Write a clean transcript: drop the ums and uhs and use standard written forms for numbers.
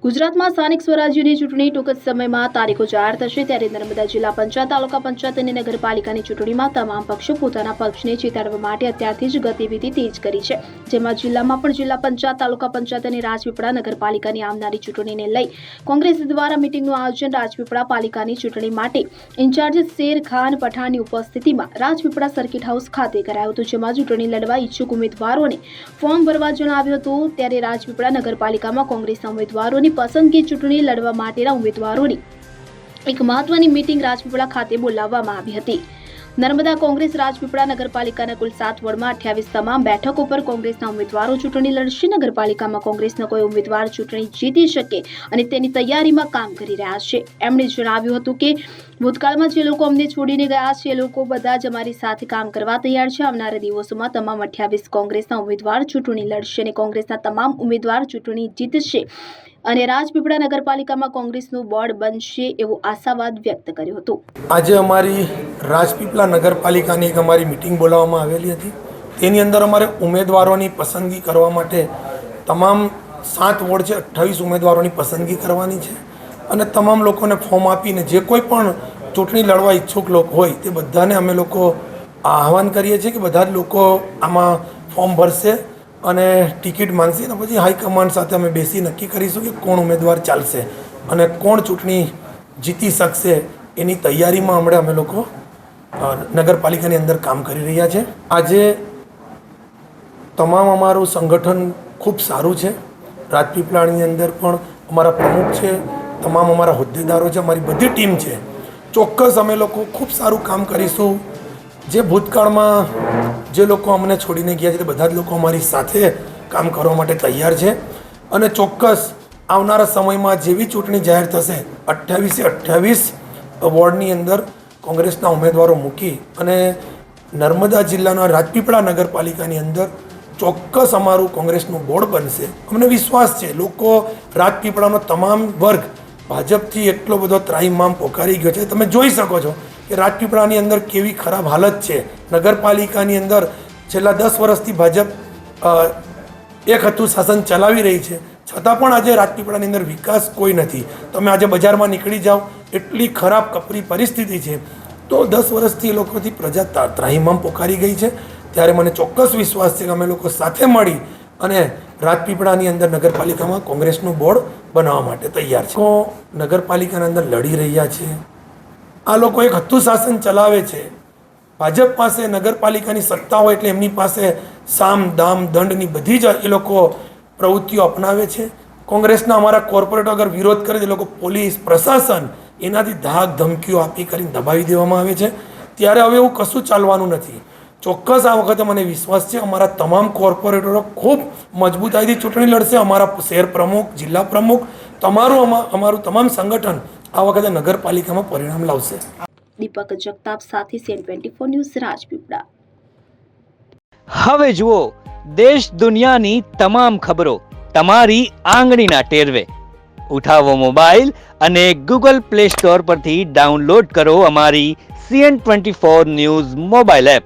ગુજરાતમાં સ્થાનિક સ્વરાજ્યની ચૂંટણી ટૂંક જ સમયમાં તારીખો જાહેર થશે ત્યારે નર્મદા જિલ્લા પંચાયત, તાલુકા પંચાયત અને નગરપાલિકાની ચૂંટણીમાં તમામ પક્ષો પોતાના પક્ષને જીતાડવા માટે અત્યારથી જ ગતિવિધિ તેજ કરી છે। જેમાં જિલ્લામાં પણ જિલ્લા પંચાયત, તાલુકા પંચાયત અને રાજપીપળા નગરપાલિકાની આવનારી ચૂંટણીને લઈ કોંગ્રેસ દ્વારા મીટિંગનું આયોજન રાજપીપળા પાલિકાની ચૂંટણી માટે ઇન્ચાર્જ શેર ખાન પઠાણની ઉપસ્થિતિમાં રાજપીપળા સર્કિટ હાઉસ ખાતે કરાયું હતું। જેમાં ચૂંટણી લડવા ઈચ્છુક ઉમેદવારોને ફોર્મ ભરવા જણાવ્યું હતું। ત્યારે રાજપીપળા નગરપાલિકામાં કોંગ્રેસના ઉમેદવારોની પસંદગી ચૂંટણી લડવા માટેના ઉમેદવારોની એક મહત્વની મીટિંગ રાજપીપળા ખાતે બોલાવવામાં આવી હતી। નર્મદા કોંગ્રેસ રાજપીપળા નગરપાલિકાના કુલ 7 વોર્ડમાં 28 તમામ બેઠકો પર કોંગ્રેસના ઉમેદવારો ચૂંટણી લડશે। નગરપાલિકામાં કોંગ્રેસના કોઈ ઉમેદવાર ચૂંટણી જીતી શકે અને તેની તૈયારીમાં કામ કરી રહ્યા છે। એમણે જણાવ્યું હતું કે ભૂતકાળમાં જે લોકો અમને છોડીને ગયા છે એ લોકો બધા જ અમારી સાથે કામ કરવા તૈયાર છે। આવનારા દિવસોમાં તમામ 28 કોંગ્રેસના ઉમેદવાર ચૂંટણી લડશે અને કોંગ્રેસના તમામ ઉમેદવાર ચૂંટણી જીતશે અને રાજપીપળા નગરપાલિકામાં કોંગ્રેસનું બોર્ડ બનશે એવો આશાવાદ વ્યક્ત કર્યો હતો। આજે અમારી રાજપીપળા નગરપાલિકાની એક અમારી મીટિંગ બોલાવવામાં આવેલી હતી। તેની અંદર અમારે ઉમેદવારોની પસંદગી કરવા માટે તમામ 7 વોર્ડ છે 28 ઉમેદવારોની પસંદગી કરવાની છે અને તમામ લોકોને ફોર્મ આપીને જે કોઈ પણ ચૂંટણી લડવા ઈચ્છુક લોકો હોય તે બધાને અમે લોકો આહવાન કરીએ છીએ કે બધા જ લોકો આમાં ફોર્મ ભરશે અને ટિકિટ માંગશે અને પછી હાઈકમાન્ડ સાથે અમે બેસી નક્કી કરીશું કે કોણ ઉમેદવાર ચાલશે અને કોણ ચૂંટણી જીતી શકશે। એની તૈયારીમાં હમણાં અમે લોકો નગરપાલિકાની અંદર કામ કરી રહ્યા છે। આજે તમામ અમારું સંગઠન ખૂબ સારું છે। રાજપીપળાની અંદર પણ અમારા પ્રમુખ છે, તમામ અમારા હોદ્દેદારો છે, અમારી બધી ટીમ છે। ચોક્કસ અમે લોકો ખૂબ સારું કામ કરીશું। જે ભૂતકાળમાં જે લોકો અમને છોડીને ગયા છે તે બધા જ લોકો અમારી સાથે કામ કરવા માટે તૈયાર છે અને ચોક્કસ આવનારા સમયમાં જેવી ચૂંટણી જાહેર થશે 28 વોર્ડની અંદર કોંગ્રેસના ઉમેદવારો મૂકી અને નર્મદા જિલ્લાના રાજપીપળા નગરપાલિકાની અંદર ચોક્કસ અમારું કોંગ્રેસનું બોર્ડ બનશે। અમને વિશ્વાસ છે લોકો રાજપીપળાનો તમામ વર્ગ ભાજપથી એટલો બધો ત્રાહિમામ પોકારી ગયો છે। તમે જોઈ શકો છો કે રાજપીપળાની અંદર કેવી ખરાબ હાલત છે। નગરપાલિકાની અંદર છેલ્લા 10 વર્ષથી ભાજપ એક હતું શાસન ચલાવી રહી છે, છતાં પણ આજે રાજપીપળાની અંદર વિકાસ કોઈ નથી। તમે આજે બજારમાં નીકળી જાઓ એટલી ખરાબ કપરી પરિસ્થિતિ છે। તો 10 વર્ષથી એ લોકોથી પ્રજા ત્રાહિમામ પોકારી ગઈ છે। ત્યારે મને ચોક્કસ વિશ્વાસ છે કે અમે લોકો સાથે મળી અને રાજપીપળાની અંદર નગરપાલિકામાં કોંગ્રેસનું બોર્ડ બનાવવા માટે તૈયાર છે। લોકો નગરપાલિકાની અંદર લડી રહ્યા છે। આ લોકો એક હતું શાસન ચલાવે છે। ભાજપ પાસે નગરપાલિકાની સત્તા હોય એટલે એમની પાસે સામ દામ દંડની બધી જ એ લોકો પ્રવૃત્તિઓ અપનાવે છે। કોંગ્રેસના અમારા કોર્પોરેટર અગર વિરોધ કરે એ લોકો પોલીસ પ્રશાસન એનાથી ધાક ધમકીઓ આપી કરીને દબાવી દેવામાં આવે છે। ત્યારે હવે એવું કશું ચાલવાનું નથી। ચોક્કસ આ વખતે મને વિશ્વાસ છે અમારા તમામ કોર્પોરેટરો ખૂબ મજબૂતાઈથી ચૂંટણી લડશે। અમારા શહેર પ્રમુખ, જિલ્લા પ્રમુખ, અમારું તમામ સંગઠન આ વખતે નગરપાલિકામાં પરિણામ લાવશે। દીપક જગતાપ સાથે CN24 ન્યૂઝ રાજપીપળા। હવે જુઓ દેશ દુનિયાની તમામ ખબરો તમારી આંગળીના ટેરવે। ઉઠાવો મોબાઈલ અને Google Play Store પરથી ડાઉનલોડ કરો અમારી CN24 ન્યૂઝ મોબાઈલ એપ।